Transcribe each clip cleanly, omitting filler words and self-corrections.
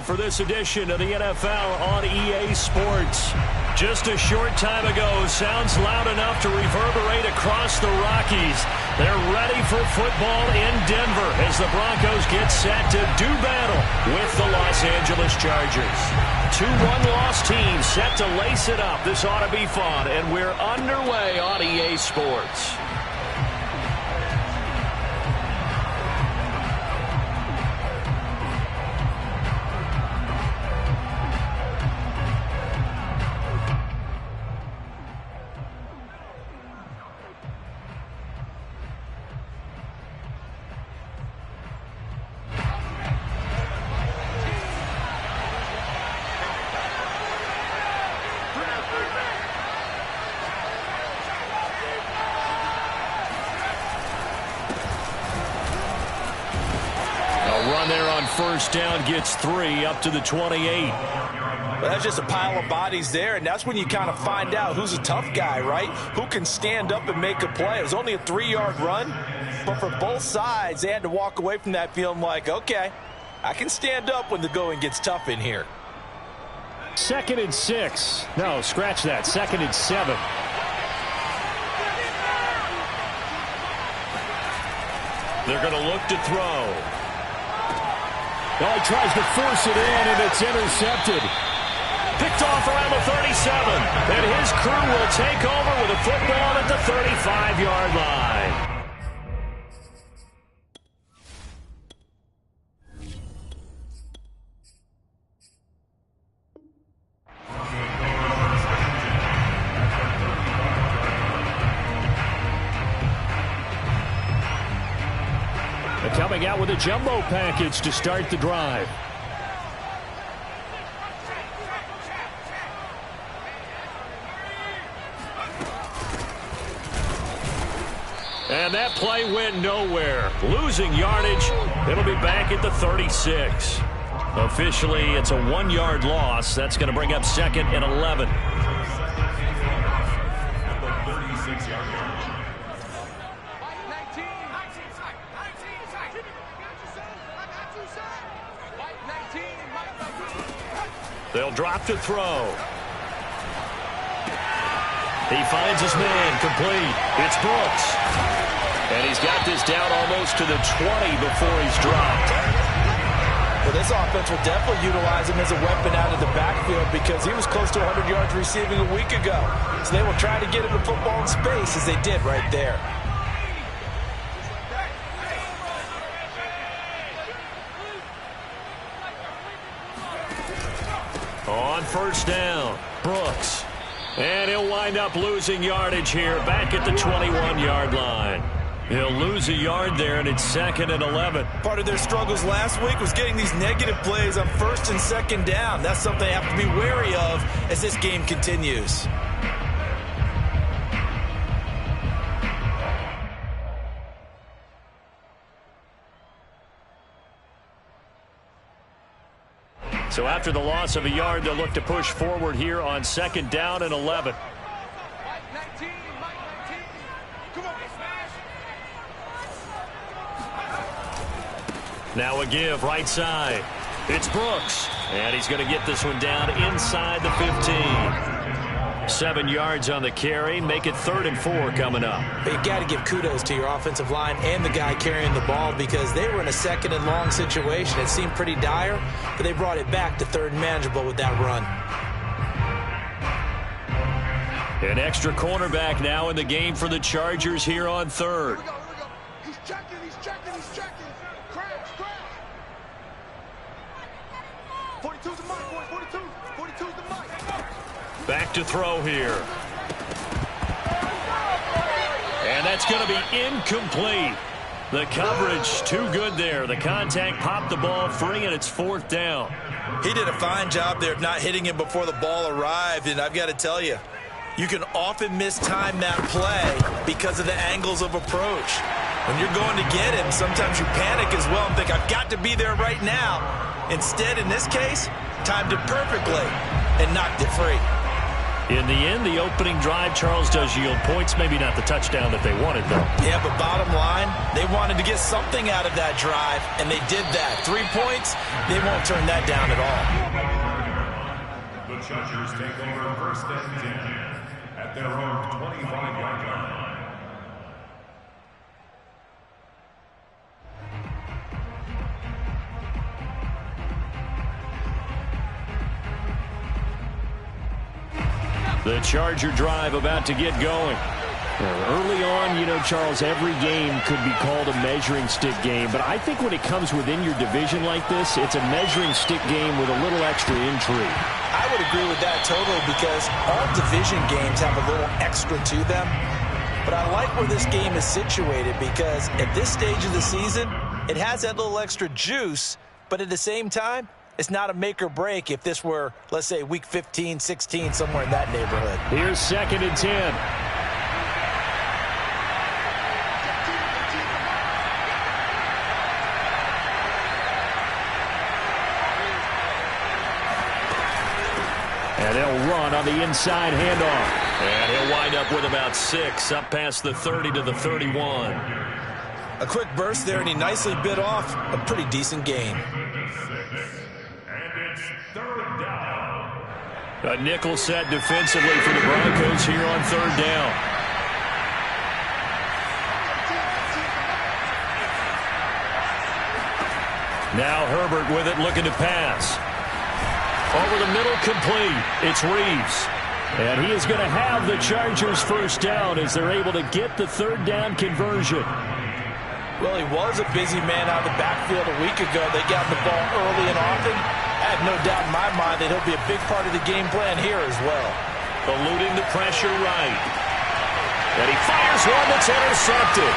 for this edition of the NFL on EA Sports. Just a short time ago, sounds loud enough to reverberate across the Rockies. They're ready for football in Denver as the Broncos get set to do battle with the Los Angeles Chargers. Two one-loss teams set to lace it up. This ought to be fun, and we're underway on EA Sports. First down gets 3 up to the 28. Well, that's just a pile of bodies there, and that's when you kind of find out who's a tough guy, right? Who can stand up and make a play. It was only a 3-yard run, but for both sides, they had to walk away from that feeling like, okay, I can stand up when the going gets tough in here. 2nd and 6. No, scratch that. 2nd and 7. They're going to look to throw. Well, he tries to force it in, and it's intercepted. Picked off around the 37. And his crew will take over with a football at the 35-yard line. Coming out with a jumbo package to start the drive. And that play went nowhere. Losing yardage. It'll be back at the 36. Officially, it's a 1-yard loss. That's going to bring up 2nd and 11. They'll drop to throw. He finds his man complete. It's Brooks. And he's got this down almost to the 20 before he's dropped. Well, this offense will definitely utilize him as a weapon out of the backfield because he was close to 100 yards receiving a week ago. So they will try to get him the football in space as they did right there. On first down, Brooks. And he'll wind up losing yardage here back at the 21-yard line. He'll lose a yard there, and it's 2nd and 11. Part of their struggles last week was getting these negative plays on 1st and 2nd down. That's something they have to be wary of as this game continues. So after the loss of a yard, they'll look to push forward here on 2nd down and 11. Now a give right side. It's Brooks. And he's going to get this one down inside the 15. 7 yards on the carry. Make it 3rd and 4 coming up. But you got to give kudos to your offensive line and the guy carrying the ball because they were in a 2nd and long situation. It seemed pretty dire, but they brought it back to 3rd and manageable with that run. An extra cornerback now in the game for the Chargers here on 3rd. Here we go. He's checking. Crash. 42's the mic, boys. 42's the mic. Back to throw here. And that's going to be incomplete. The coverage too good there. The contact popped the ball free, and it's 4th down. He did a fine job there of not hitting him before the ball arrived, and I've got to tell you, you can often mistime that play because of the angles of approach. When you're going to get him, sometimes you panic as well and think, I've got to be there right now. Instead, in this case, timed it perfectly and knocked it free. In the end, the opening drive, Charles, does yield points. Maybe not the touchdown that they wanted, though. Yeah, but bottom line, they wanted to get something out of that drive, and they did that. 3 points, they won't turn that down at all. The Chargers take over first and 10 at their own 25-yard line. The Charger drive about to get going. Early on, you know, Charles, every game could be called a measuring stick game. But I think when it comes within your division like this, it's a measuring stick game with a little extra intrigue. I would agree with that totally because all division games have a little extra to them. But I like where this game is situated because at this stage of the season, it has that little extra juice. But at the same time, it's not a make or break if this were, let's say, week 15, 16, somewhere in that neighborhood. Here's 2nd and 10. And they'll run on the inside handoff. And he'll wind up with about 6, up past the 30 to the 31. A quick burst there, and he nicely bit off a pretty decent gain. A nickel set defensively for the Broncos here on 3rd down. Now Herbert with it, looking to pass. Over the middle, complete. It's Reeves. And he is going to have the Chargers first down as they're able to get the 3rd down conversion. Well, he was a busy man out of the backfield a week ago. They got the ball early and often. I have no doubt in my mind that he'll be a big part of the game plan here as well. Eluding the pressure right. And he fires one that's intercepted.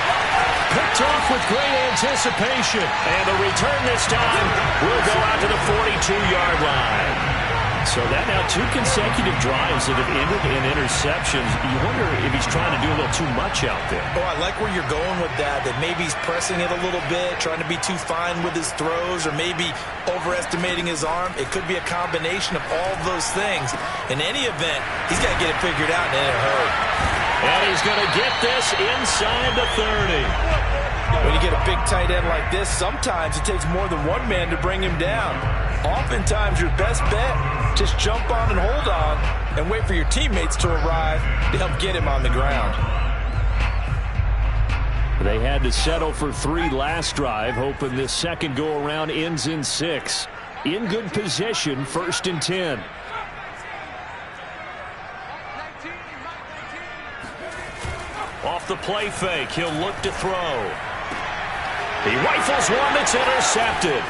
Picked off with great anticipation. And the return this time will go out to the 42-yard line. So that now 2 consecutive drives that have ended in interceptions. You wonder if he's trying to do a little too much out there. Oh, I like where you're going with that maybe he's pressing it a little bit, trying to be too fine with his throws, or maybe overestimating his arm. It could be a combination of all of those things. In any event, he's got to get it figured out in a hurry. And he's going to get this inside the 30. When you get a big tight end like this, sometimes it takes more than one man to bring him down. Oftentimes, your best bet, just jump on and hold on and wait for your teammates to arrive to help get him on the ground. They had to settle for 3 last drive, hoping this second go-around ends in 6. In good position, 1st and 10. Off the play fake, he'll look to throw. He rifles one that's intercepted.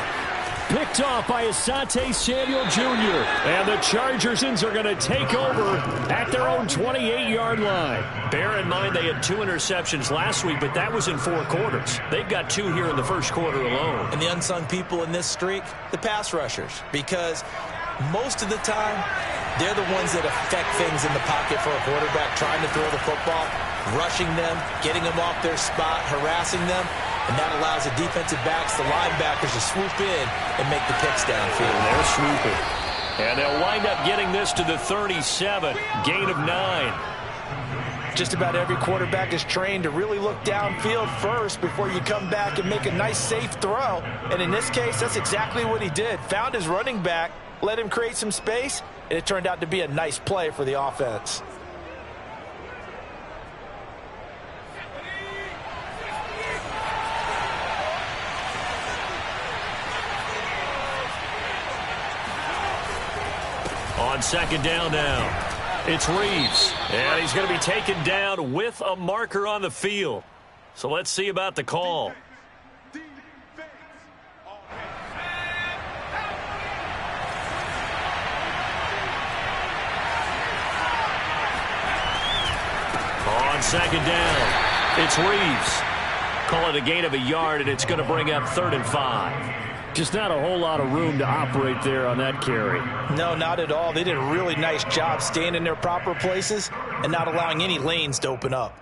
Picked off by Asante Samuel Jr. And the Chargers are going to take over at their own 28-yard line. Bear in mind they had 2 interceptions last week, but that was in 4 quarters. They've got 2 here in the first quarter alone. And the unsung people in this streak, the pass rushers, because most of the time, they're the ones that affect things in the pocket for a quarterback trying to throw the football, rushing them, getting them off their spot, harassing them. And that allows the defensive backs, the linebackers, to swoop in and make the picks downfield. And they're swooping. And they'll wind up getting this to the 37. Gain of 9. Just about every quarterback is trained to really look downfield first before you come back and make a nice, safe throw. And in this case, that's exactly what he did. Found his running back, let him create some space, and it turned out to be a nice play for the offense. On 2nd down now, it's Reeves. And he's going to be taken down with a marker on the field. So let's see about the call. On 2nd down, it's Reeves. Call it a gain of a yard, and it's going to bring up 3rd and 5. Just not a whole lot of room to operate there on that carry. No, not at all. They did a really nice job staying in their proper places and not allowing any lanes to open up.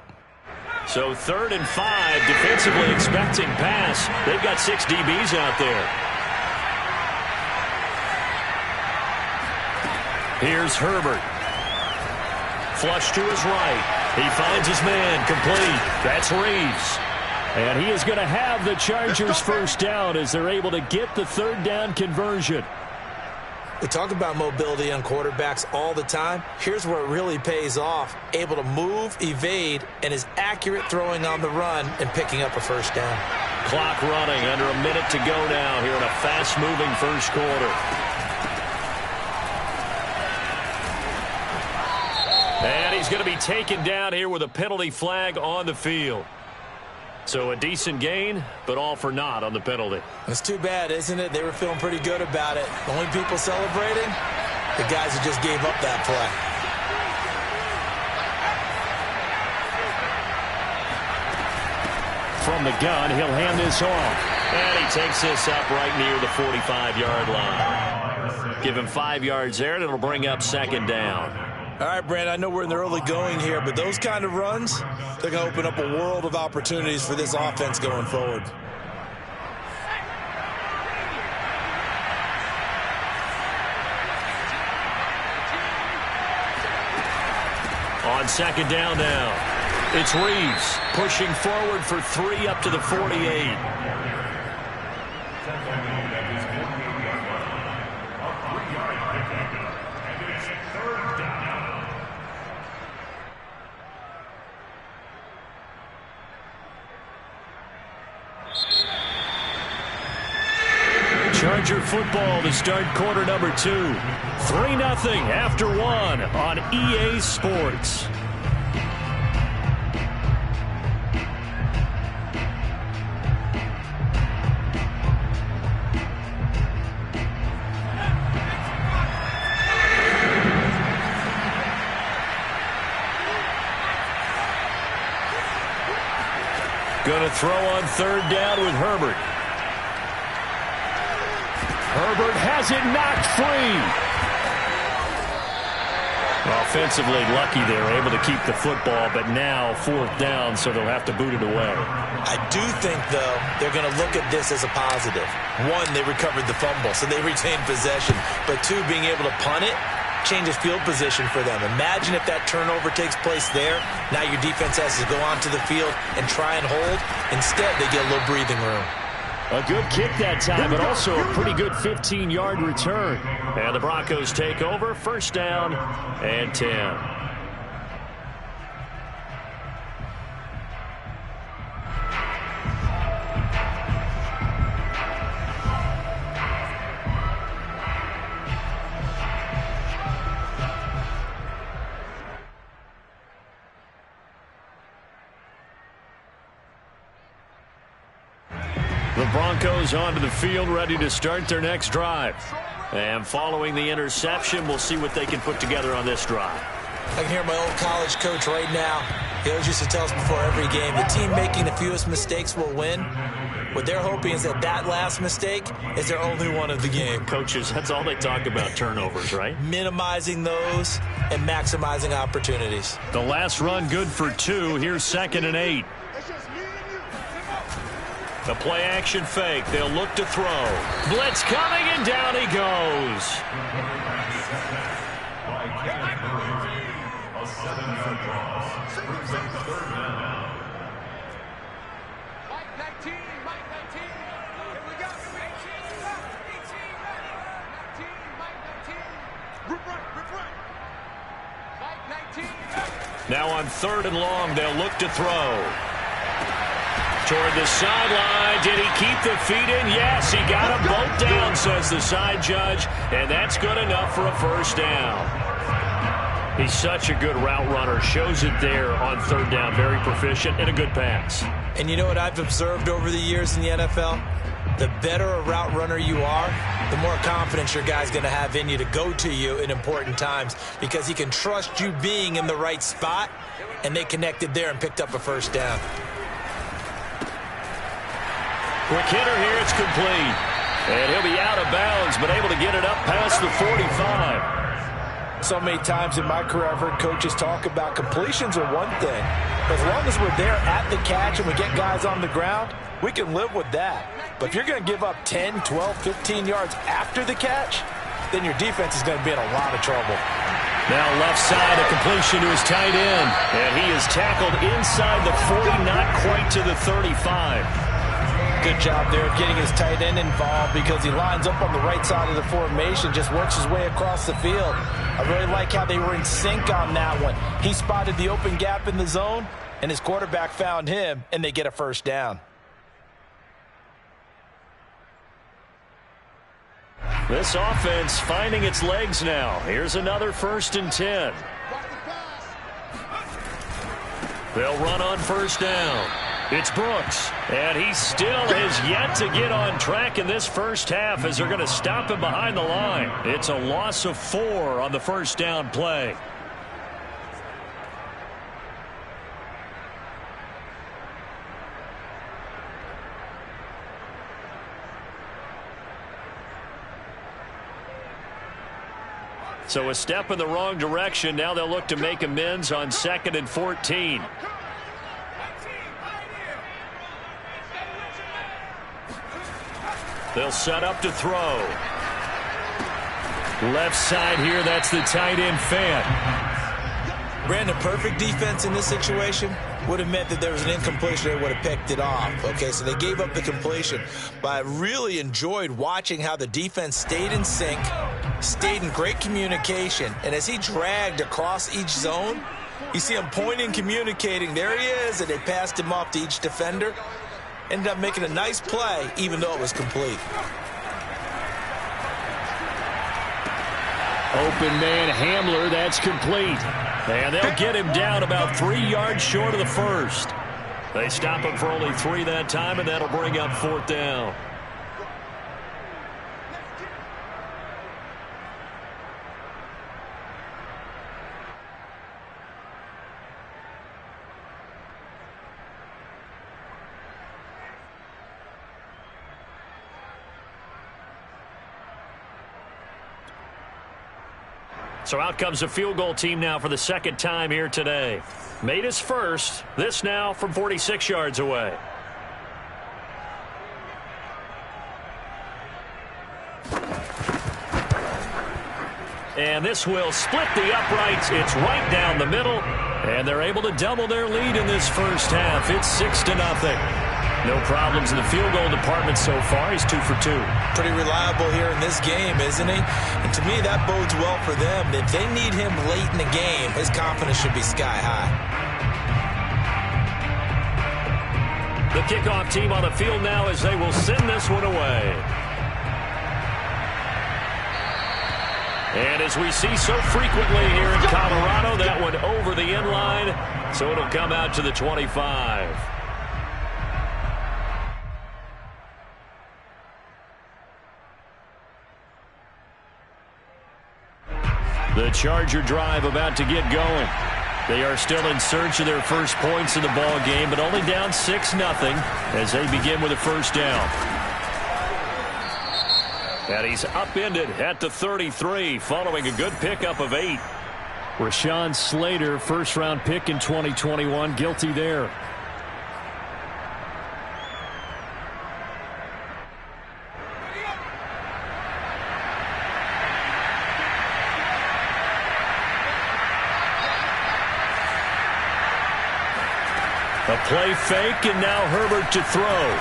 So 3rd and 5, defensively expecting pass. They've got 6 DBs out there. Here's Herbert. flush to his right. He finds his man, complete. That's Reeves. And he is going to have the Chargers first down as they're able to get the third down conversion. We talk about mobility on quarterbacks all the time. Here's where it really pays off. Able to move, evade, and is accurate throwing on the run and picking up a first down. Clock running, under a minute to go now here in a fast-moving first quarter. And he's going to be taken down here with a penalty flag on the field. So a decent gain, but all for naught on the penalty. It's too bad, isn't it? They were feeling pretty good about it. The only people celebrating, the guys who just gave up that play. From the gun, he'll hand this off. And he takes this up right near the 45-yard line. Give him 5 yards there, and it'll bring up second down. All right, Brand, I know we're in the early going here, but those kind of runs, they're going to open up a world of opportunities for this offense going forward. On second down now, it's Reeves pushing forward for 3 up to the 48. Charger football to start quarter number 2. 3-0 after 1 on EA Sports. Going to throw on third down with Herbert. Herbert has it knocked free. Offensively lucky they're able to keep the football, but now fourth down, so they'll have to boot it away. I do think, though, they're going to look at this as a positive. 1, they recovered the fumble, so they retained possession. But 2, being able to punt it changes field position for them. Imagine if that turnover takes place there. Now your defense has to go onto the field and try and hold. Instead, they get a little breathing room. A good kick that time, but also a pretty good 15-yard return. And the Broncos take over, first down and 10. The Broncos onto the field, ready to start their next drive. And following the interception, we'll see what they can put together on this drive. I can hear my old college coach right now. He always used to tell us before every game, the team making the fewest mistakes will win. What they're hoping is that that last mistake is their only one of the game. Coaches, that's all they talk about, turnovers, right? Minimizing those and maximizing opportunities. The last run good for 2. Here's 2nd and 8. The play action fake. They'll look to throw. Blitz coming, and down he goes. A 7-yard loss. Brings up third down. Mike 19, Mike 19. Here we go. 18, Mike 19. Rip right. Mike 19. Now on 3rd and long, they'll look to throw. Toward the sideline. Did he keep the feet in? Yes, he got them both down, says the side judge, and that's good enough for a first down. He's such a good route runner. Shows it there on 3rd down. Very proficient and a good pass. And you know what I've observed over the years in the NFL? The better a route runner you are, the more confidence your guy's going to have in you to go to you in important times because he can trust you being in the right spot, and they connected there and picked up a first down. Quick hitter here, it's complete. And he'll be out of bounds, but able to get it up past the 45. So many times in my career, I've heard coaches talk about completions are one thing. But as long as we're there at the catch and we get guys on the ground, we can live with that. But if you're going to give up 10, 12, 15 yards after the catch, then your defense is going to be in a lot of trouble. Now left side, a completion to his tight end. And he is tackled inside the 40, not quite to the 35. Good job there of getting his tight end involved because he lines up on the right side of the formation, just works his way across the field. I really like how they were in sync on that one. He spotted the open gap in the zone, and his quarterback found him, and they get a first down. This offense finding its legs now. Here's another 1st and 10. They'll run on 1st down. It's Brooks, and he still has yet to get on track in this first half as they're going to stop him behind the line. It's a loss of 4 on the 1st down play. So a step in the wrong direction. Now they'll look to make amends on 2nd and 14. They'll set up to throw. Left side here, that's the tight end fan. Brandon, perfect defense in this situation would have meant that there was an incompletion. They would have picked it off. Okay, so they gave up the completion. But I really enjoyed watching how the defense stayed in sync, stayed in great communication. And as he dragged across each zone, you see him pointing, communicating. There he is, and they passed him off to each defender. Ended up making a nice play, even though it was complete. Open man Hamler, that's complete. And they'll get him down about 3 yards short of the first. They stop him for only 3 that time, and that'll bring up 4th down. So out comes the field goal team now for the 2nd time here today. Made his first. This now from 46 yards away. And this will split the uprights. It's right down the middle. And they're able to double their lead in this first half. It's 6-0. No problems in the field goal department so far. He's 2 for 2. Pretty reliable here in this game, isn't he? And to me, that bodes well for them. If they need him late in the game, his confidence should be sky high. The kickoff team on the field now as they will send this one away. And as we see so frequently here in Colorado, that one over the end line, so it'll come out to the 25. The Charger drive about to get going. They are still in search of their first points in the ball game, but only down 6-0 as they begin with a first down. And he's upended at the 33 following a good pickup of 8. Rashawn Slater, first-round pick in 2021, guilty there. A play fake, and now Herbert to throw.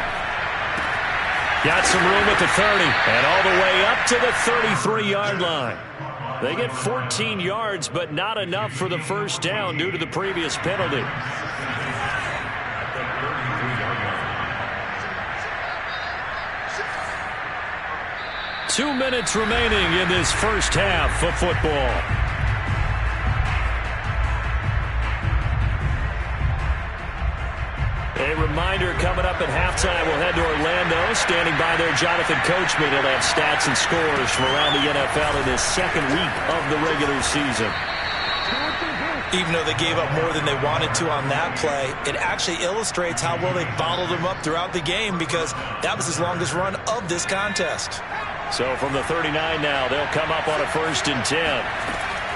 Got some room at the 30, and all the way up to the 33-yard line. They get 14 yards, but not enough for the first down due to the previous penalty. Two minutes remaining in this first half of football. A reminder coming up at halftime, we'll head to Orlando. Standing by there, Jonathan Coachman. He'll have stats and scores from around the NFL in this 2nd week of the regular season. Even though they gave up more than they wanted to on that play, it actually illustrates how well they bottled them up throughout the game because that was his longest run of this contest. So from the 39 now, they'll come up on a 1st and 10.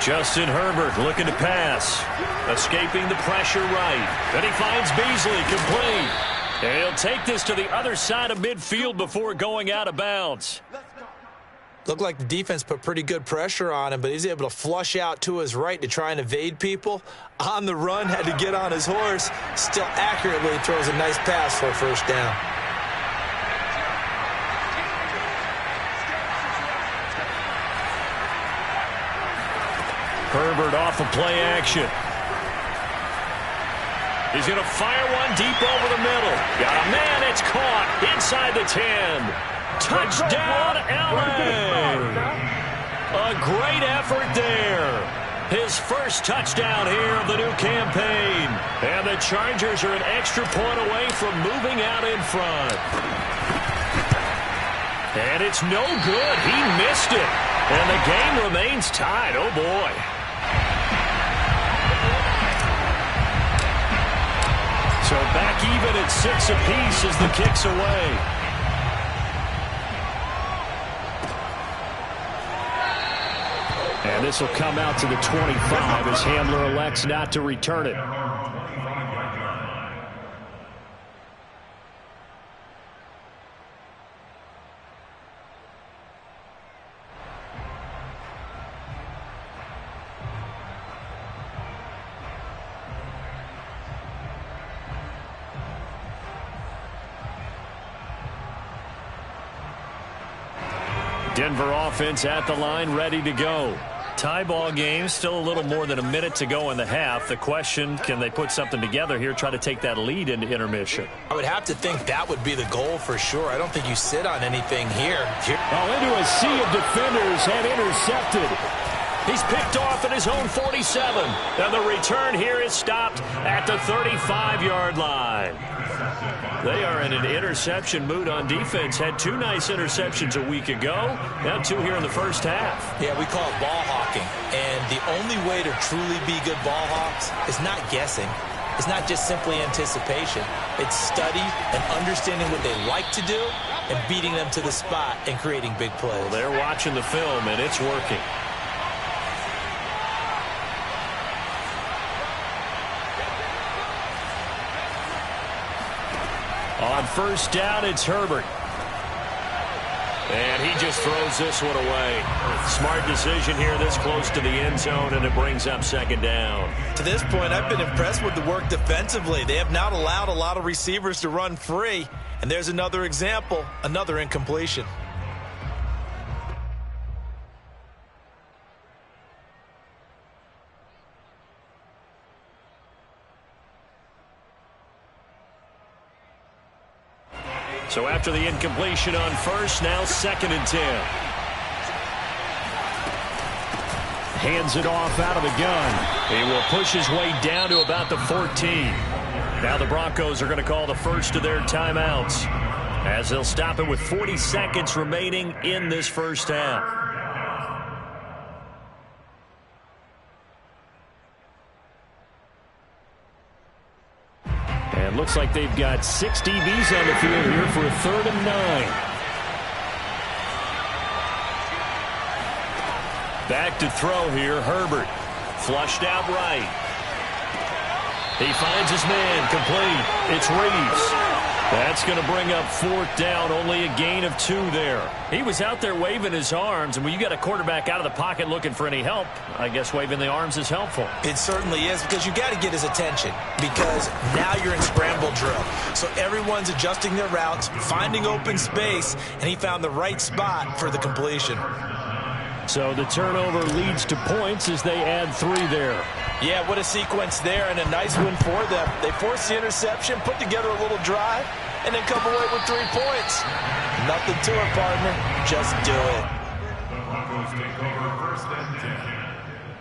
Justin Herbert looking to pass. Escaping the pressure right. Then he finds Beasley complete. And he'll take this to the other side of midfield before going out of bounds. Looked like the defense put pretty good pressure on him, but he's able to flush out to his right to try and evade people. On the run, had to get on his horse. Still accurately throws a nice pass for a first down. Herbert off of play action. He's going to fire one deep over the middle. Got a man, it's caught inside the 10. Touchdown, LA. A great effort there. His first touchdown here of the new campaign. And the Chargers are an extra point away from moving out in front. And it's no good. He missed it. And the game remains tied. Oh, boy. So back even at 6 apiece as the kick's away. And this will come out to the 25 as Handler elects not to return it. Denver offense at the line, ready to go. Tie ball game, still a little more than a minute to go in the half. The question, can they put something together here, try to take that lead into intermission? I would have to think that would be the goal for sure. I don't think you sit on anything here. Into a sea of defenders and intercepted. He's picked off at his own 47. And the return here is stopped at the 35-yard line. They are in an interception mood on defense. Had 2 nice interceptions a week ago. Now 2 here in the first half. Yeah, we call it ball hawking. And the only way to truly be good ball hawks is not guessing. It's not just simply anticipation. It's study and understanding what they like to do and beating them to the spot and creating big plays. Well, they're watching the film, and it's working. On first down, it's Herbert. And he just throws this one away. Smart decision here this close to the end zone, and it brings up second down. To this point, I've been impressed with the work defensively. They have not allowed a lot of receivers to run free. And there's another example, another incompletion. So after the incompletion on first, now 2nd and 10. Hands it off out of the gun. He will push his way down to about the 14. Now the Broncos are going to call the first of their timeouts, as they'll stop it with 40 seconds remaining in this first half. And looks like they've got 6 DBs on the field here for a 3rd and 9. Back to throw here, Herbert. Flushed out right. He finds his man, complete. It's Reeves. That's going to bring up 4th down, only a gain of 2 there. He was out there waving his arms, and when you got a quarterback out of the pocket looking for any help, I guess waving the arms is helpful. It certainly is, because you got to get his attention, because now you're in scramble drill. So everyone's adjusting their routes, finding open space, and he found the right spot for the completion. So the turnover leads to points as they add 3 there. Yeah, what a sequence there, and a nice win for them. They forced the interception, put together a little drive, and then come away with 3 points. Nothing to it, partner. Just do it. The Broncos take over 1st and 10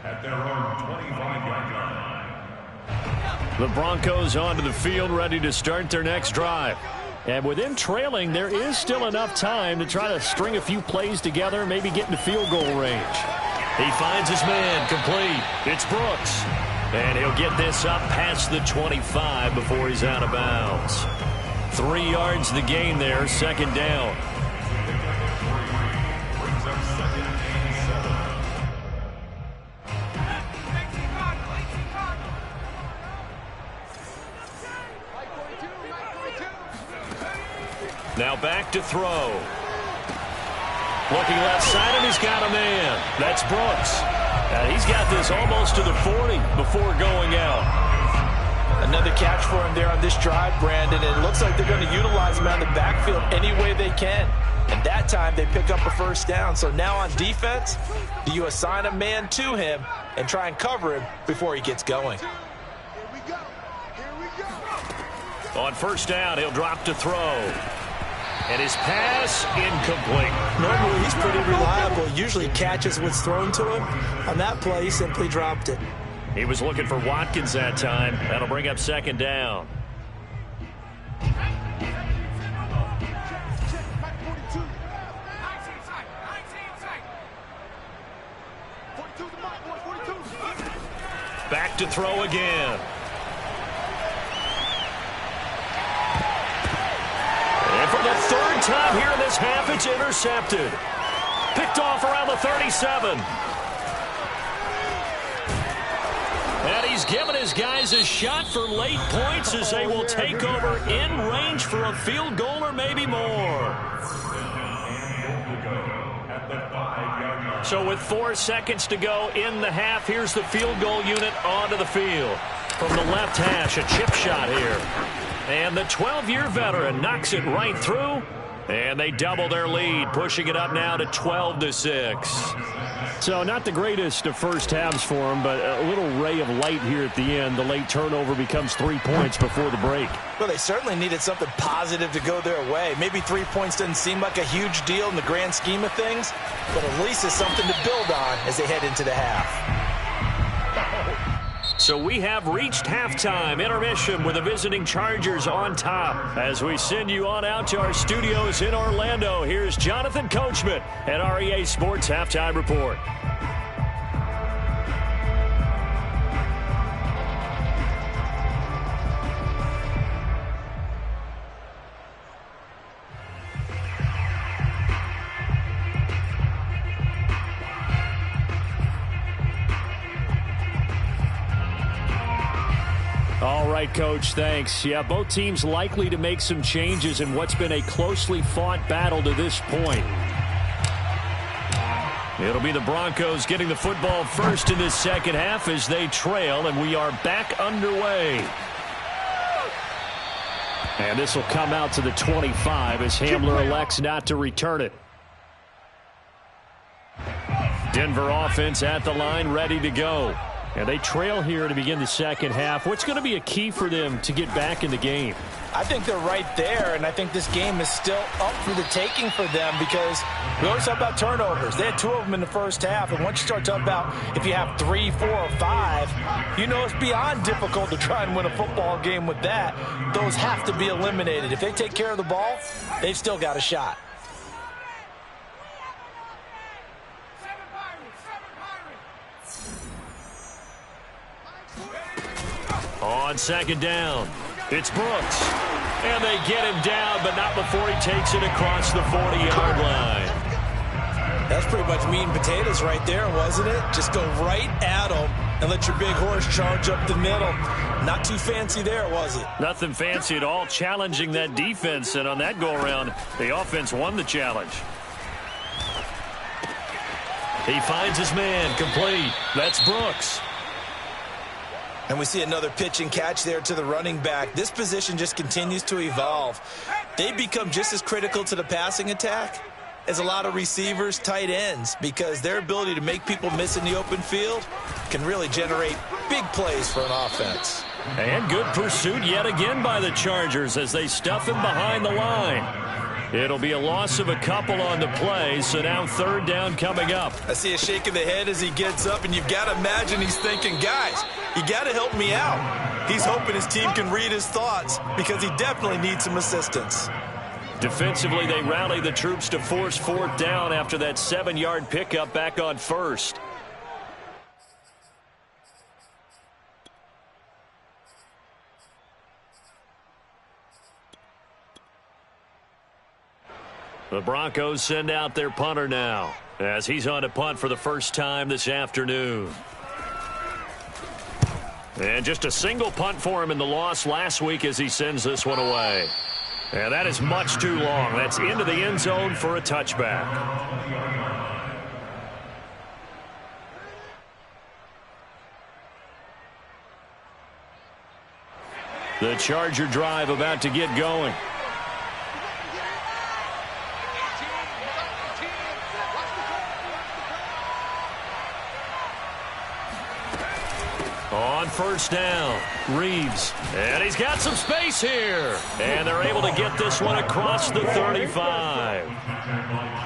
at their own 25-yard line. The Broncos onto the field, ready to start their next drive. And with them trailing, there is still enough time to try to string a few plays together, maybe get into field goal range. He finds his man, complete. It's Brooks. And he'll get this up past the 25 before he's out of bounds. 3 yards the gain there, 2nd down. Now back to throw. Looking left side, and he's got a man. That's Brooks. And he's got this almost to the 40 before going out. Another catch for him there on this drive, Brandon. It looks like they're going to utilize him out of the backfield any way they can. And that time they pick up a first down. So now on defense, do you assign a man to him and try and cover him before he gets going? Here we go. Here we go. On first down, he'll drop to throw. And his pass incomplete. Normally he's pretty reliable. Usually catches what's thrown to him. On that play, he simply dropped it. He was looking for Watkins that time. That'll bring up second down. Back to throw again. And for the third time here in this half, it's intercepted. Picked off around the 37. And he's given his guys a shot for late points as they will take over in range for a field goal or maybe more. So with 4 seconds to go in the half, here's the field goal unit onto the field. From the left hash, a chip shot here. And the 12-year veteran knocks it right through. And they double their lead, pushing it up now to 12-6. So not the greatest of first halves for them, but a little ray of light here at the end. The late turnover becomes 3 points before the break. Well, they certainly needed something positive to go their way. Maybe 3 points doesn't seem like a huge deal in the grand scheme of things, but at least it's something to build on as they head into the half. So we have reached halftime intermission with the visiting Chargers on top. As we send you on out to our studios in Orlando, here's Jonathan Coachman at REA Sports Halftime Report. All right, Coach, thanks. Yeah, both teams likely to make some changes in what's been a closely fought battle to this point. It'll be the Broncos getting the football first in this second half as they trail, and we are back underway. And this will come out to the 25 as Hamler elects not to return it. Denver offense at the line, ready to go. And they trail here to begin the second half. What's going to be a key for them to get back in the game? I think they're right there, and I think this game is still up for the taking for them because we always talk about turnovers. They had 2 of them in the first half, and once you start talking about if you have 3, 4, or 5, you know it's beyond difficult to try and win a football game with that. Those have to be eliminated. If they take care of the ball, they've still got a shot. On second down, it's Brooks. And they get him down, but not before he takes it across the 40-yard line. That's pretty much meat and potatoes right there, wasn't it? Just go right at him and let your big horse charge up the middle. Not too fancy there, was it? Nothing fancy at all, challenging that defense. And on that go-around, the offense won the challenge. He finds his man, complete. That's Brooks. And we see another pitch and catch there to the running back. This position just continues to evolve. They become just as critical to the passing attack as a lot of receivers, tight ends, because their ability to make people miss in the open field can really generate big plays for an offense. And good pursuit yet again by the Chargers as they stuff him behind the line. It'll be a loss of a couple on the play, so now third down coming up. I see a shake of the head as he gets up, and you've got to imagine he's thinking, guys, you got to help me out. He's hoping his team can read his thoughts because he definitely needs some assistance. Defensively, they rally the troops to force fourth down after that 7-yard pickup back on first. The Broncos send out their punter now as he's on a punt for the first time this afternoon. And just a single punt for him in the loss last week as he sends this one away. And that is much too long. That's into the end zone for a touchback. The Charger drive about to get going. On first down, Reeves. And he's got some space here. And they're able to get this one across the 35.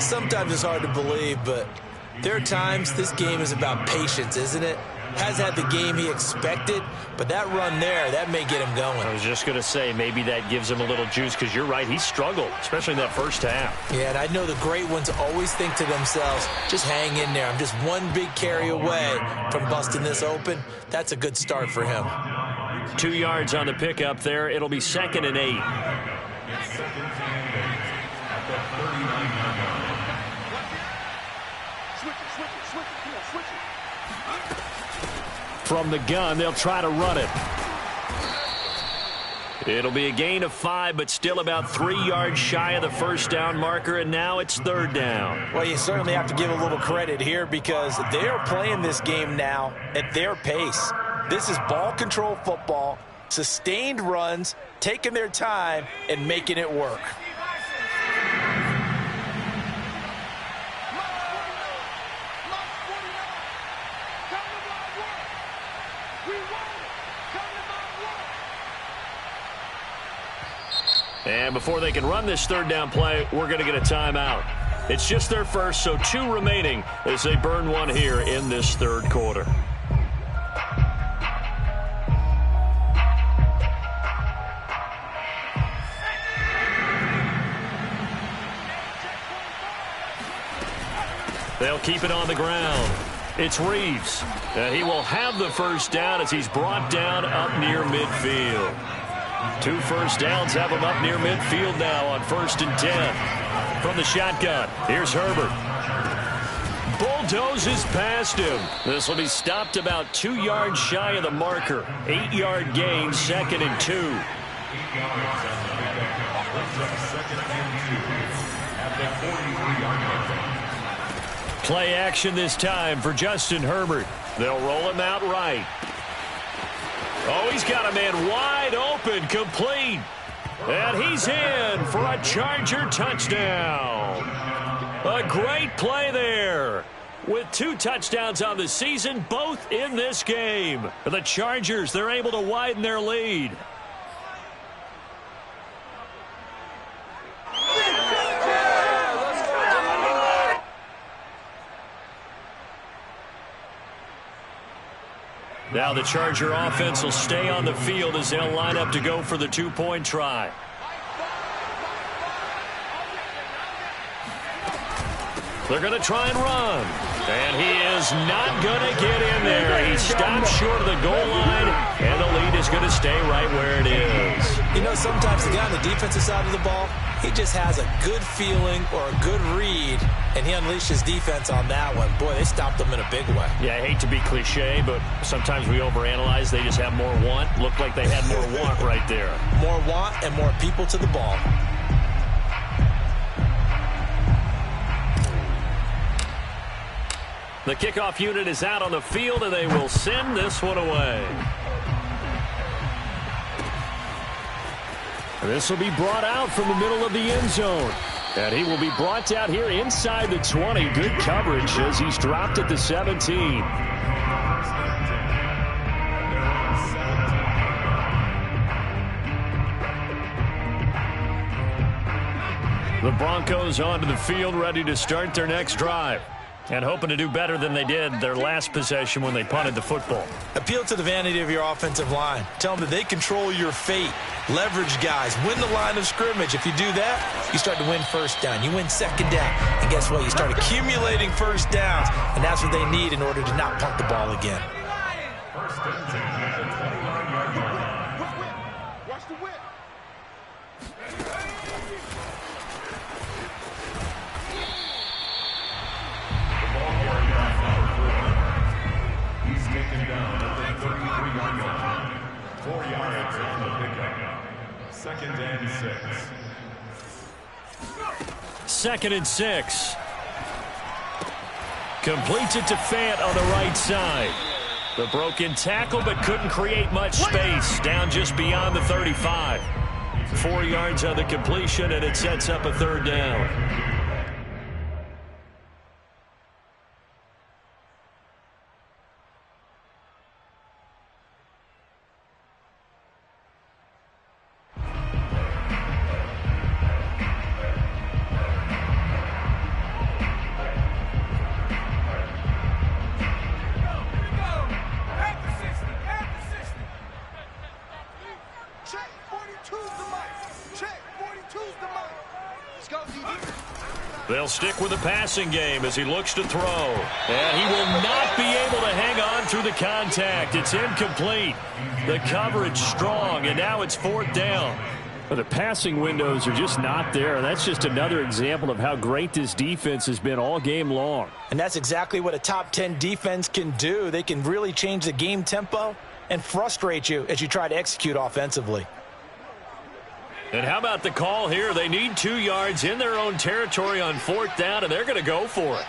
Sometimes it's hard to believe, but there are times this game is about patience, isn't it? Has had the game he expected, but that run there, that may get him going. I was just going to say, maybe that gives him a little juice, because you're right, he struggled, especially in that first half. Yeah, and I know the great ones always think to themselves, just hang in there. I'm just one big carry away from busting this open. That's a good start for him. 2 yards on the pickup there. It'll be 2nd and 8. From the gun, they'll try to run it. It'll be a gain of 5, but still about 3 yards shy of the first down marker, and now it's 3rd down. Well, you certainly have to give a little credit here because they're playing this game now at their pace. This is ball control football, sustained runs, taking their time, and making it work. And before they can run this 3rd down play, we're going to get a timeout. It's just their first, so 2 remaining as they burn one here in this 3rd quarter. They'll keep it on the ground. It's Reeves. He will have the first down as he's brought down up near midfield. 2 first downs have him up near midfield now on 1st and 10. From the shotgun, here's Herbert. Bulldozes past him. This will be stopped about 2 yards shy of the marker. 8-yard gain, 2nd and 2. 8 yards on the pickup. Brings up 2nd and 2 at the 43-yard line. Play action this time for Justin Herbert. They'll roll him out right. Oh, he's got a man wide open, complete. And he's in for a Charger touchdown. A great play there. With 2 touchdowns on the season, both in this game. The Chargers, they're able to widen their lead. Now the Charger offense will stay on the field as they'll line up to go for the 2-point try. They're going to try and run. And he is not going to get in there. He stops short of the goal line, and the lead is going to stay right where it is. You know, sometimes the guy on the defensive side of the ball, he just has a good feeling or a good read, and he unleashed his defense on that one. Boy, they stopped them in a big way. Yeah, I hate to be cliche, but sometimes we overanalyze. They just have more want. Looked like they had more want right there. More want and more people to the ball. The kickoff unit is out on the field, and they will send this one away. This will be brought out from the middle of the end zone. And he will be brought out here inside the 20. Good coverage as he's dropped at the 17. The Broncos onto the field, ready to start their next drive. And hoping to do better than they did their last possession when they punted the football. Appeal to the vanity of your offensive line. Tell them that they control your fate. Leverage guys. Win the line of scrimmage. If you do that, you start to win first down. You win second down. And guess what? You start accumulating first downs. And that's what they need in order to not punt the ball again. First and 10 at the 29-yard line. Watch the whip. He's taken down at the 33-yard line. 4 yards on the pickup. 2nd and 6. 2nd and 6. Completes it to Fant on the right side. The broken tackle, but couldn't create much space. Down just beyond the 35. 4 yards on the completion, and it sets up a 3rd down. They'll stick with the passing game as he looks to throw. And he will not be able to hang on through the contact. It's incomplete. The coverage strong, and now it's 4th down. Well, the passing windows are just not there. That's just another example of how great this defense has been all game long. And that's exactly what a top 10 defense can do. They can really change the game tempo and frustrate you as you try to execute offensively. And how about the call here? They need 2 yards in their own territory on 4th down, and they're going to go for it.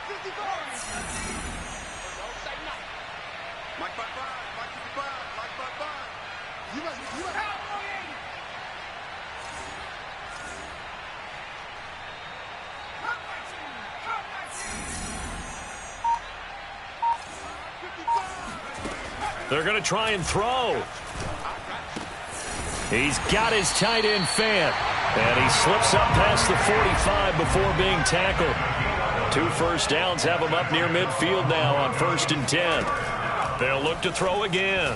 They're going to try and throw. He's got his tight end Fant, and he slips up past the 45 before being tackled. 2 first downs have him up near midfield now on 1st and 10. They'll look to throw again.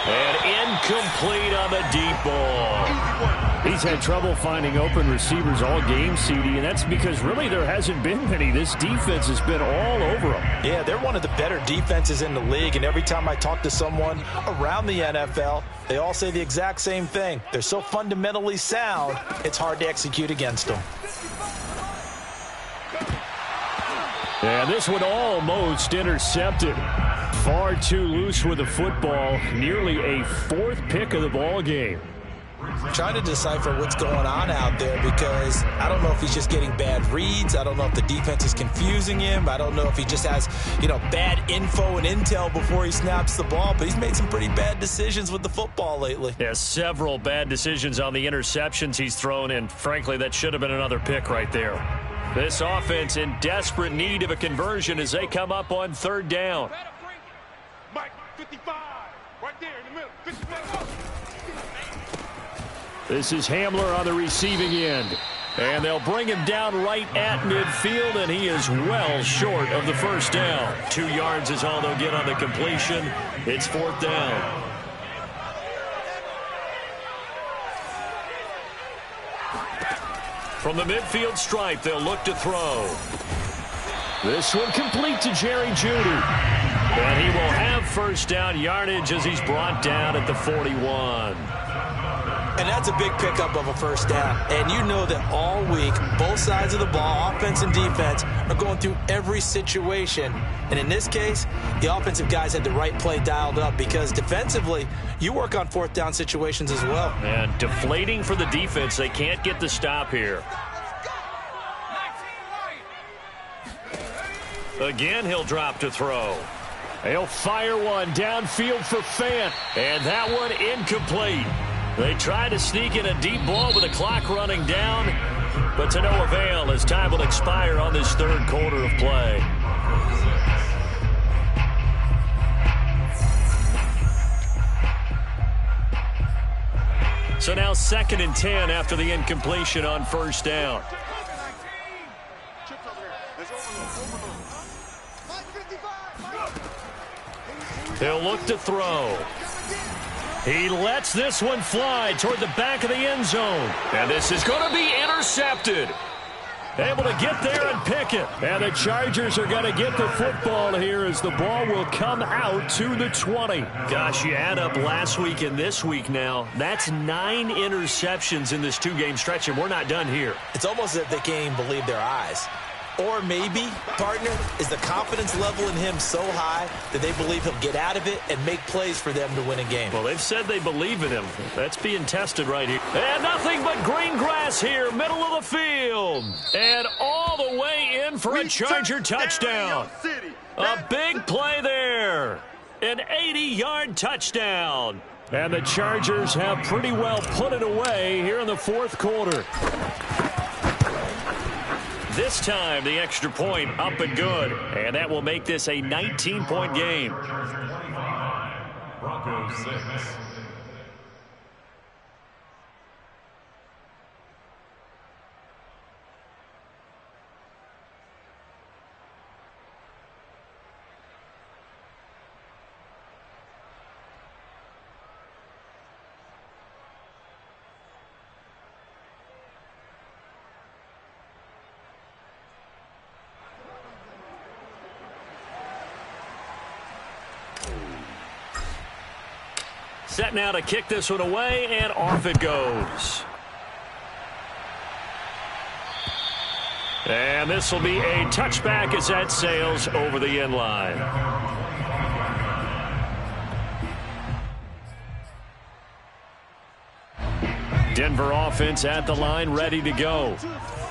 And incomplete on the deep ball. He's had trouble finding open receivers all game, CD, and that's because really there hasn't been many. This defense has been all over them. Yeah, they're one of the better defenses in the league, and every time I talk to someone around the NFL, they all say the exact same thing. They're so fundamentally sound, it's hard to execute against them. And this one almost intercepted. Far too loose with the football. Nearly a 4th pick of the ball game. Trying to decipher what's going on out there because I don't know if he's just getting bad reads. I don't know if the defense is confusing him. I don't know if he just has, bad info and intel before he snaps the ball. But he's made some pretty bad decisions with the football lately. Yeah, several bad decisions on the interceptions he's thrown in. Frankly, that should have been another pick right there. This offense in desperate need of a conversion as they come up on 3rd down. Mike, 55, right there in the middle, 55. This is Hamler on the receiving end. And they'll bring him down right at midfield, and he is well short of the 1st down. 2 yards is all they'll get on the completion. It's 4th down. From the midfield stripe, they'll look to throw. This one complete to Jerry Jeudy. And he will have 1st down yardage as he's brought down at the 41. And that's a big pickup of a 1st down. And you know that all week, both sides of the ball, offense and defense, are going through every situation. And in this case, the offensive guys had the right play dialed up because defensively, you work on 4th down situations as well. And deflating for the defense. They can't get the stop here. Again, he'll drop to throw. They'll fire one downfield for Fant. And that one incomplete. They try to sneak in a deep ball with the clock running down, but to no avail as time will expire on this 3rd quarter of play. So now 2nd and 10 after the incompletion on 1st down. They'll look to throw. He lets this one fly toward the back of the end zone. And this is going to be intercepted. Able to get there and pick it. And the Chargers are going to get the football here as the ball will come out to the 20. Gosh, you add up last week and this week now. That's 9 interceptions in this 2-game stretch, and we're not done here. It's almost as if they can't even believe their eyes. Or maybe, partner, is the confidence level in him so high that they believe he'll get out of it and make plays for them to win a game. Well, they've said they believe in him. That's being tested right here. And nothing but green grass here, middle of the field. And all the way in for a Charger touchdown. A big play there. An 80-yard touchdown. And the Chargers have pretty well put it away here in the fourth quarter. This time, the extra point up and good. And that will make this a 19-point game. Broncos 6. Set now to kick this one away, and off it goes. And this will be a touchback as that sails over the end line. Denver offense at the line, ready to go.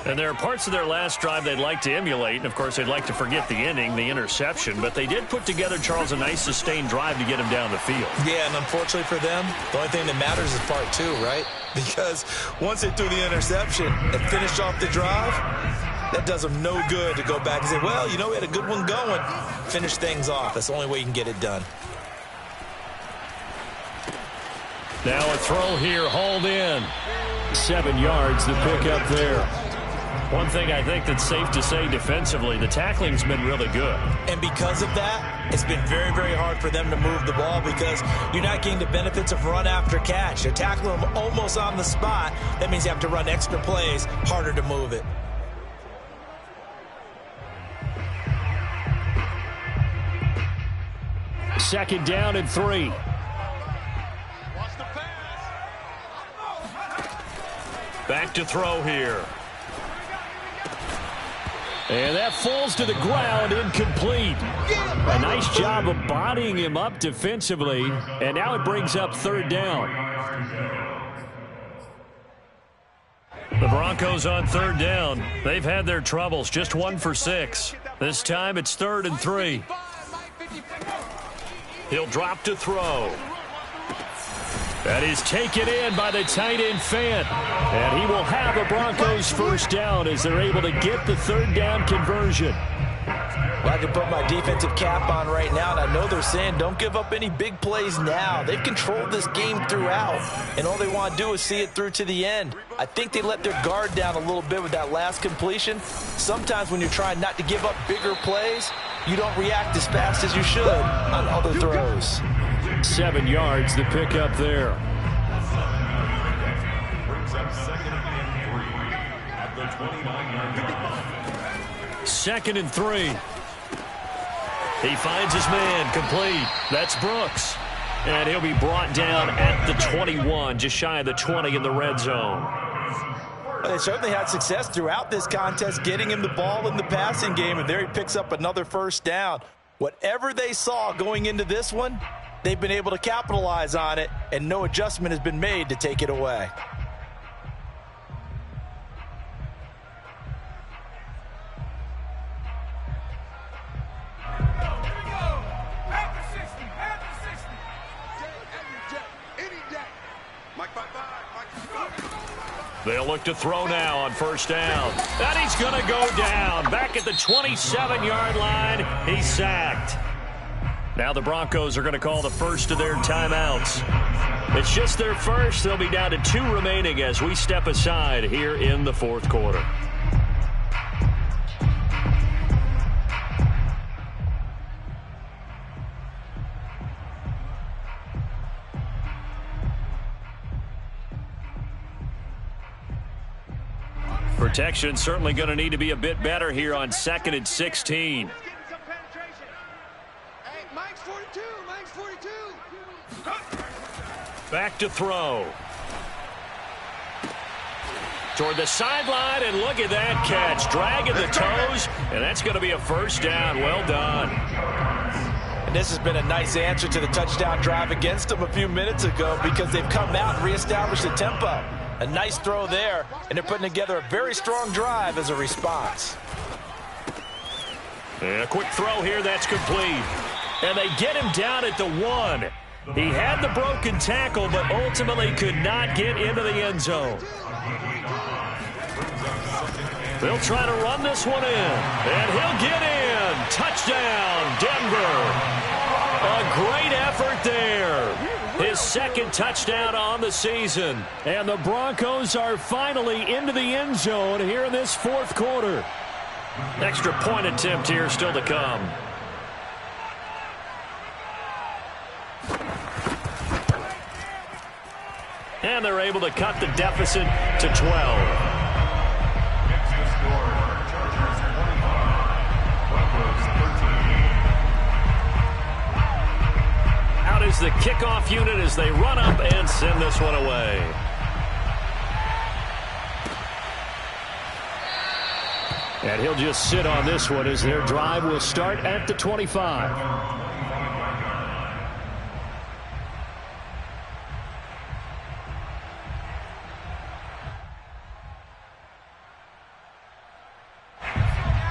And there are parts of their last drive they'd like to emulate. And, of course, they'd like to forget the ending, the interception. But they did put together, Charles, a nice sustained drive to get him down the field. Yeah, and unfortunately for them, the only thing that matters is part two, right? Because once they threw the interception and finished off the drive, that does them no good to go back and say, well, you know, we had a good one going. Finish things off. That's the only way you can get it done. Now a throw here, hauled in. 7 yards, the pickup there. One thing I think that's safe to say defensively, the tackling's been really good. And because of that, it's been very, very hard for them to move the ball because you're not getting the benefits of run after catch. You're tackling them almost on the spot. That means you have to run extra plays, harder to move it. Second down and 3. Back to throw here. And that falls to the ground, incomplete. A nice job of bodying him up defensively. And now it brings up third down. The Broncos on third down. They've had their troubles, just 1 for 6. This time it's 3rd and 3. He'll drop to throw. That is taken in by the tight end Fant. And he will have a Broncos first down as they're able to get the third down conversion. Well, I can put my defensive cap on right now, and I know they're saying don't give up any big plays now. They've controlled this game throughout, and all they want to do is see it through to the end. I think they let their guard down a little bit with that last completion. Sometimes when you're trying not to give up bigger plays, you don't react as fast as you should on other throws. 7 yards, the pickup there. Brings up 2nd and 3 at the 29-yard line. 2nd and 3. He finds his man, complete. That's Brooks. And he'll be brought down at the 21, just shy of the 20 in the red zone. Well, they certainly had success throughout this contest, getting him the ball in the passing game, and there he picks up another first down. Whatever they saw going into this one, they've been able to capitalize on it, and no adjustment has been made to take it away. They'll look to throw now on first down. And he's going to go down. Back at the 27-yard line, he's sacked. Now the Broncos are going to call the first of their timeouts. It's just their first. They'll be down to 2 remaining as we step aside here in the fourth quarter. Protection certainly going to need to be a bit better here on 2nd and 16. Back to throw. toward the sideline, and look at that catch. Dragging the toes, and that's going to be a first down. Well done. And this has been a nice answer to the touchdown drive against them a few minutes ago because they've come out and reestablished the tempo. A nice throw there, and they're putting together a very strong drive as a response. And a quick throw here, that's complete. And they get him down at the 1. He had the broken tackle, but ultimately could not get into the end zone. They'll try to run this one in, and he'll get in. Touchdown, Denver. A great effort there. His second touchdown on the season. And the Broncos are finally into the end zone here in this fourth quarter. Extra point attempt here still to come. And they're able to cut the deficit to 12. Is the kickoff unit as they run up and send this one away. And he'll just sit on this one as their drive will start at the 25.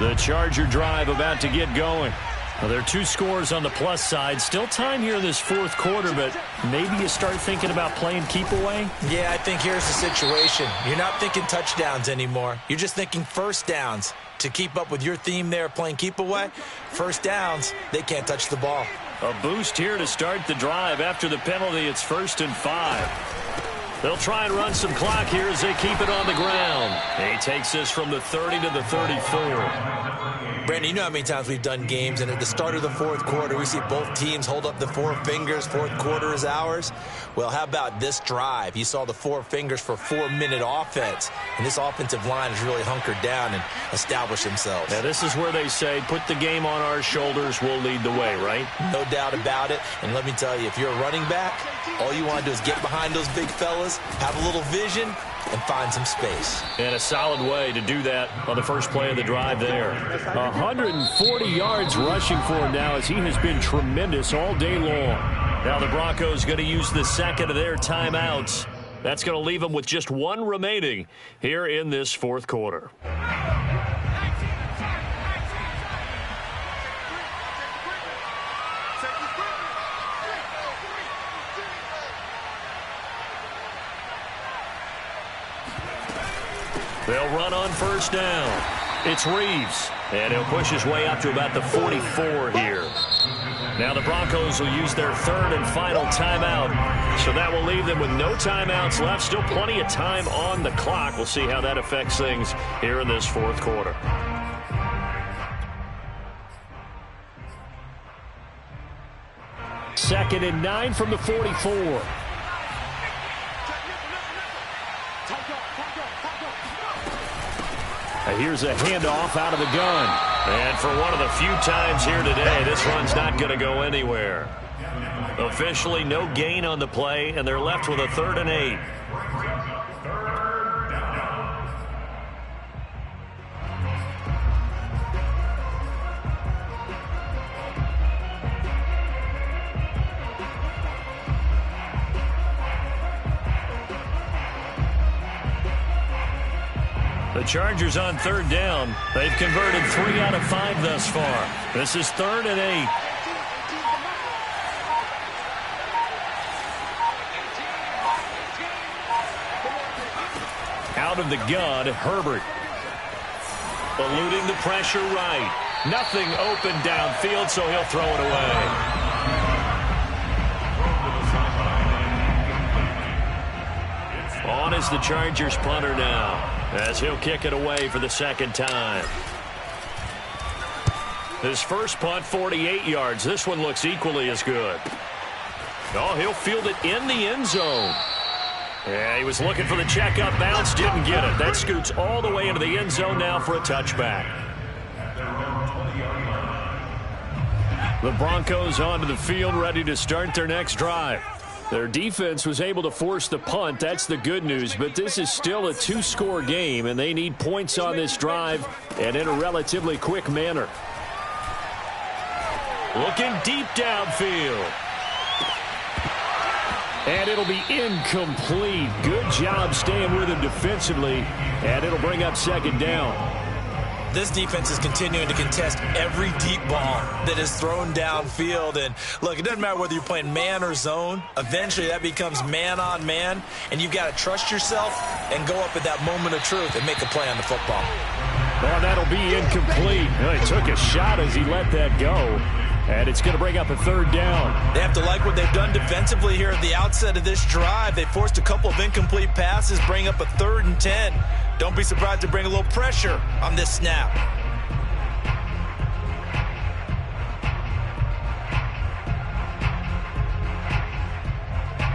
The Charger drive about to get going. Well, there are 2 scores on the plus side. Still time here in this fourth quarter, but maybe you start thinking about playing keep away? Yeah, I think here's the situation. You're not thinking touchdowns anymore. You're just thinking first downs. To keep up with your theme there, playing keep away, first downs, they can't touch the ball. A boost here to start the drive. After the penalty, it's 1st and 5. They'll try and run some clock here as they keep it on the ground. And he takes this from the 30 to the 34. Brandon, you know how many times we've done games, and at the start of the fourth quarter, we see both teams hold up the 4 fingers, fourth quarter is ours. Well, how about this drive? You saw the 4 fingers for 4-minute offense, and this offensive line has really hunkered down and established themselves. Now, this is where they say, put the game on our shoulders, we'll lead the way, right? No doubt about it, and let me tell you, if you're a running back, all you want to do is get behind those big fellas, have a little vision, and find some space. And a solid way to do that on the first play of the drive there. 140 yards rushing for him now as he has been tremendous all day long. Now the Broncos going to use the second of their timeouts. That's going to leave them with just 1 remaining here in this fourth quarter. They'll run on first down. It's Reeves, and he'll push his way up to about the 44 here. Now the Broncos will use their 3rd and final timeout, so that will leave them with no timeouts left. Still plenty of time on the clock. We'll see how that affects things here in this fourth quarter. Second and 9 from the 44. Here's a handoff out of the gun. And for one of the few times here today, this run's not going to go anywhere. Officially, no gain on the play, and they're left with a 3rd and 8. The Chargers on 3rd down. They've converted 3 out of 5 thus far. This is 3rd and 8. Out of the gun, Herbert. Eluding the pressure right. Nothing open downfield, so he'll throw it away. On is the Chargers punter now, as he'll kick it away for the 2nd time. His first punt, 48 yards. This one looks equally as good. Oh, he'll field it in the end zone. Yeah, he was looking for the check-up bounce, didn't get it. That scoots all the way into the end zone now for a touchback. The Broncos onto the field, ready to start their next drive. Their defense was able to force the punt. That's the good news, but this is still a two-score game, and they need points on this drive and in a relatively quick manner. Looking deep downfield. And it'll be incomplete. Good job staying with him defensively, and it'll bring up second down. This defense is continuing to contest every deep ball that is thrown downfield. And, look, it doesn't matter whether you're playing man or zone. Eventually, that becomes man-on-man, and you've got to trust yourself and go up at that moment of truth and make a play on the football. Well, that'll be incomplete. Well, he took a shot as he let that go, and it's going to bring up a third down. They have to like what they've done defensively here at the outset of this drive. They forced a couple of incomplete passes, bring up a 3rd and 10. Don't be surprised to bring a little pressure on this snap.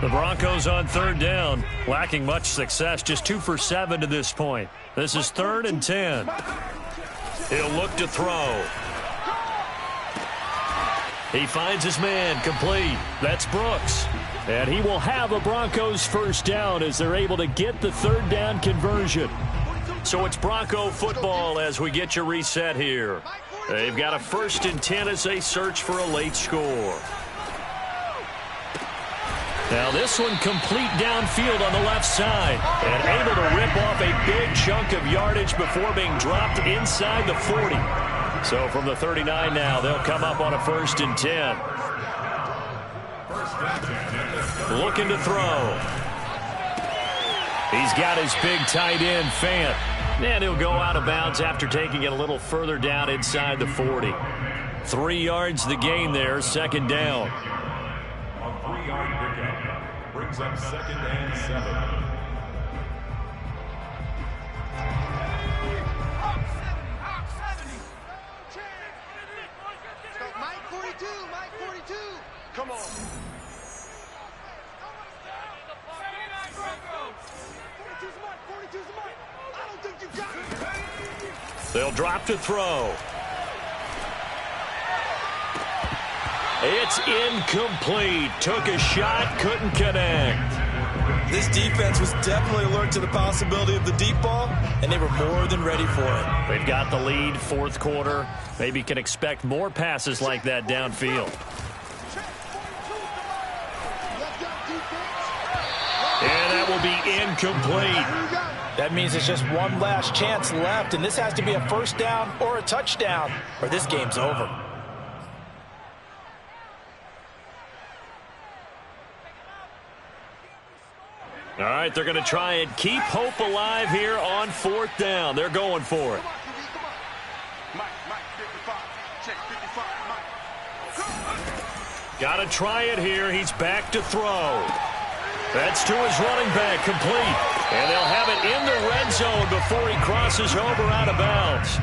The Broncos on 3rd down, lacking much success, just 2 for 7 to this point. This is 3rd and 10. He'll look to throw. He finds his man, complete. That's Brooks. And he will have a Broncos first down as they're able to get the 3rd down conversion. So it's Bronco football as we get you reset here. They've got a 1st and 10 as they search for a late score. Now this one complete downfield on the left side and able to rip off a big chunk of yardage before being dropped inside the 40. So from the 39 now, they'll come up on a 1st and 10. Looking to throw. He's got his big tight end, Fant. And he'll go out of bounds after taking it a little further down inside the 40. 3 yards the gain there, 2nd down. A 3-yard pickup brings up 2nd and 7. Come on. They'll drop to throw. It's incomplete. Took a shot, couldn't connect. This defense was definitely alert to the possibility of the deep ball, and they were more than ready for it. They've got the lead, 4th quarter. Maybe can expect more passes like that downfield. And that will be incomplete. That means it's just one last chance left, and this has to be a 1st down or a touchdown, or this game's over. All right, they're going to try and keep hope alive here on 4th down. They're going for it. Mike, 55. Check 55, Mike. Got to try it here. He's back to throw. That's to his running back, complete. And they'll have it in the red zone before he crosses over out of bounds.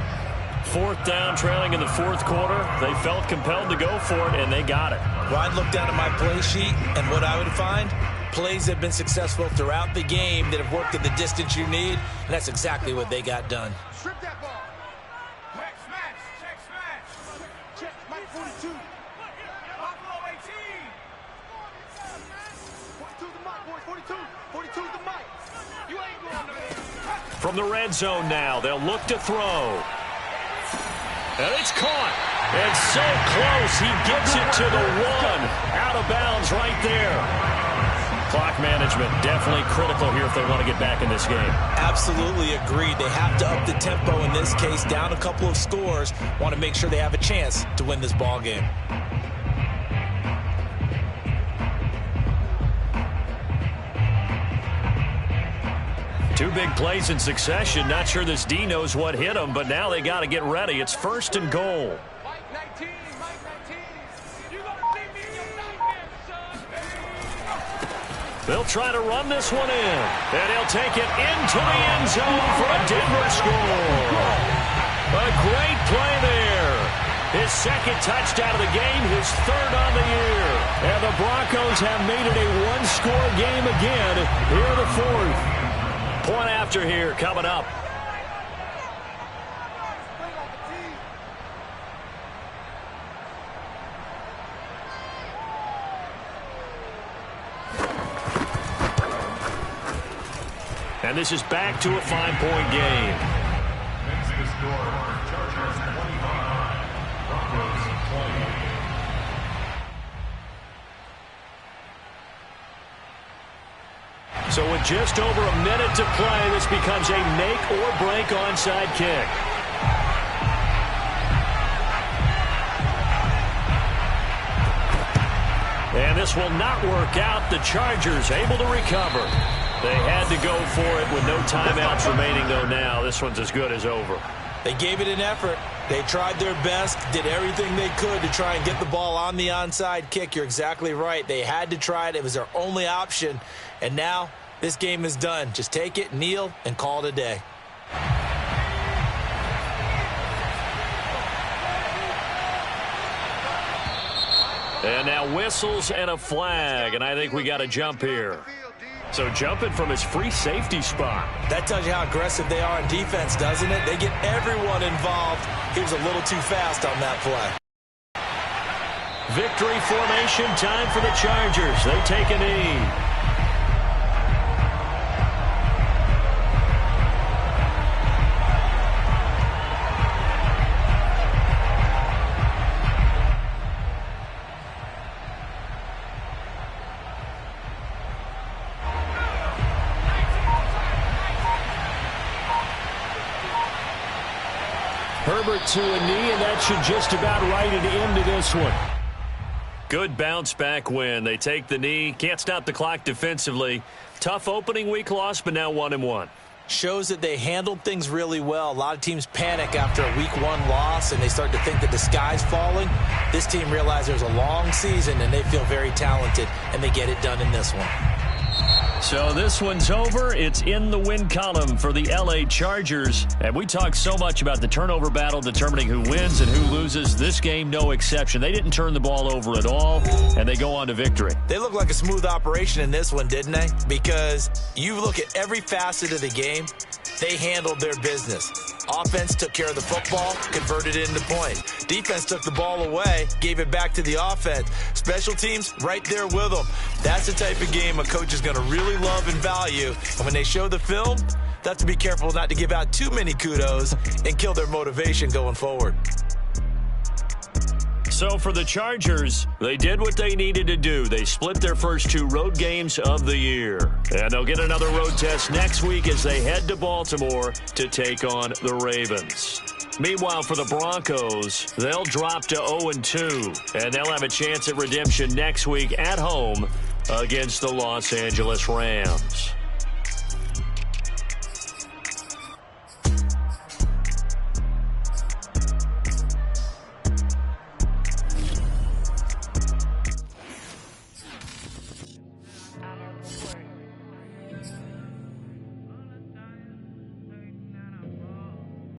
4th down, trailing in the 4th quarter. They felt compelled to go for it, and they got it. Well, I'd look down at my play sheet, and what I would find, plays have been successful throughout the game that have worked at the distance you need, and that's exactly what they got done. Strip that ball. Check smash. Check smash. Check Mike 42. Buffalo 18. 42's the Mike, boys. 42. 42's the Mike. You ain't going nowhere. From the red zone now, they'll look to throw. And it's caught. And so close, he gets it to the 1. Out of bounds right there. Clock management definitely critical here if they want to get back in this game. Absolutely agreed. They have to up the tempo in this case, down a couple of scores. Want to make sure they have a chance to win this ball game. Two big plays in succession. Not sure this D knows what hit him, but now they got to get ready. It's 1st and goal. Mike 19. Mike 19. You gonna see me in your nightmares, son. They'll try to run this one in. And he'll take it into the end zone for a Denver score. A great play there. His 2nd touchdown of the game, his 3rd on the year. And the Broncos have made it a one-score game again here in the 4th. Point after here coming up. And this is back to a 5-point game. Makes the score Chargers 25, Broncos 20. So with just over a minute to play, this becomes a make or break onside kick. And this will not work out. The Chargers able to recover. They had to go for it with no timeouts remaining, though. Now this one's as good as over. They gave it an effort. They tried their best, did everything they could to try and get the ball on the onside kick. You're exactly right. They had to try it. It was their only option. And now this game is done. Just take it, kneel, and call it a day. And now whistles and a flag, and I think we got a jump here. So jumping from his free safety spot. That tells you how aggressive they are on defense, doesn't it? They get everyone involved. He was a little too fast on that play. Victory formation time for the Chargers. They take a knee. Herbert to a knee, and that should just about write it into this one. Good bounce back win. They take the knee. Can't stop the clock defensively. Tough opening week loss, but now 1-1. Shows that they handled things really well. A lot of teams panic after a week 1 loss, and they start to think that the sky's falling. This team realized there's a long season, and they feel very talented, and they get it done in this one. So this one's over. It's in the win column for the LA Chargers. And we talked so much about the turnover battle determining who wins and who loses. This game, no exception. They didn't turn the ball over at all, and they go on to victory. They look like a smooth operation in this one, didn't they? Because you look at every facet of the game, they handled their business. Offense took care of the football, converted it into points. Defense took the ball away, gave it back to the offense. Special teams, right there with them. That's the type of game a coach is going to really love and value. And when they show the film, they have to be careful not to give out too many kudos and kill their motivation going forward. So for the Chargers, they did what they needed to do. They split their first 2 road games of the year. And they'll get another road test next week as they head to Baltimore to take on the Ravens. Meanwhile, for the Broncos, they'll drop to 0-2, and they'll have a chance at redemption next week at home against the Los Angeles Rams.